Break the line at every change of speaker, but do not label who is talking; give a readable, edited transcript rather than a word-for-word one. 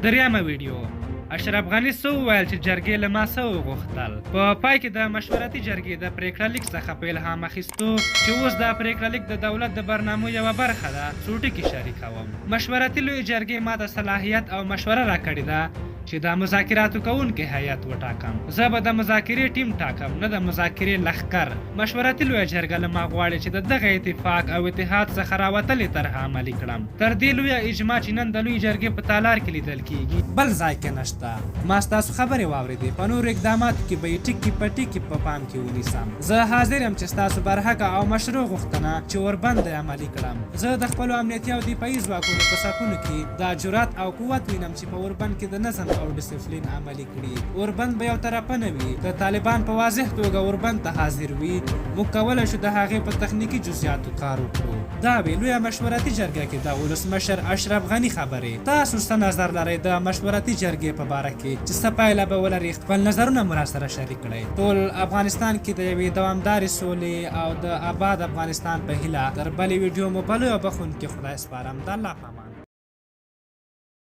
دریمه ویډیو اشرف غني څه وویل چې جرګې له ما څه وغوښتل. په پای کې د مشورتي جرګې د پریکړه لیک څخه په الهام اخیستو چې اوس دا پریکړه لیک د دولت د برنامو یوه برخه ده څو ټکي شریکوم. مشورتي لویې جرګې ما ته صلاحیت او مشوره راکړې ده چې د مذاکراتو کوونکي هیئت وټاکم. زه به د مذاکرې ټیم ټاکم، نه د مذاکرې لښکر. مشورتي لویه جرګه له ما غواړي چې د دغه اتفاق او اتحاد څخه راوتلې طرحه عملي کړم. تر دې لویه اجماع چې نن د لویې جرګې په تالار کې لیدل کیږي بل ځای کې نشته. ما ستاسو خبرې واورېدې، په نورو اقداماتو کې به یې ټکي په ټکي په پام کې ونیسم. زه حاضر یم چې ستاسو برحقه او مشروع غوښتنه چې اوربند عملي کړم. زه د خپلو امنیتي او دفاعي ځواکونو په صفونو کې دا جرأت او قوت وینم چې په اوربند کې د نظم او ډسپلین عملي کړي. اوربند به یو طرفه نه وي. که طالبان په واضح توګه اوربند ته حاضر وي، موږ کولی شو د هغې په تخنیکي جزئیاتو کار وکړو. دا وې لویه مشورتي جرګه کې د ولسمشر اشرف غني خبرې. تاسو څه نظر لرئ د مشورتي جرګې په باره کې چې څه پایله به ولري؟ خپل نظرونه مو راسره شریک کړئ. ټول افغانستان کې د یوې دوامدارې سولې او د آباد افغانستان په هیله تر بلې ویډیو مو بلو او بخونکي خدای سپارم. د الله په امان.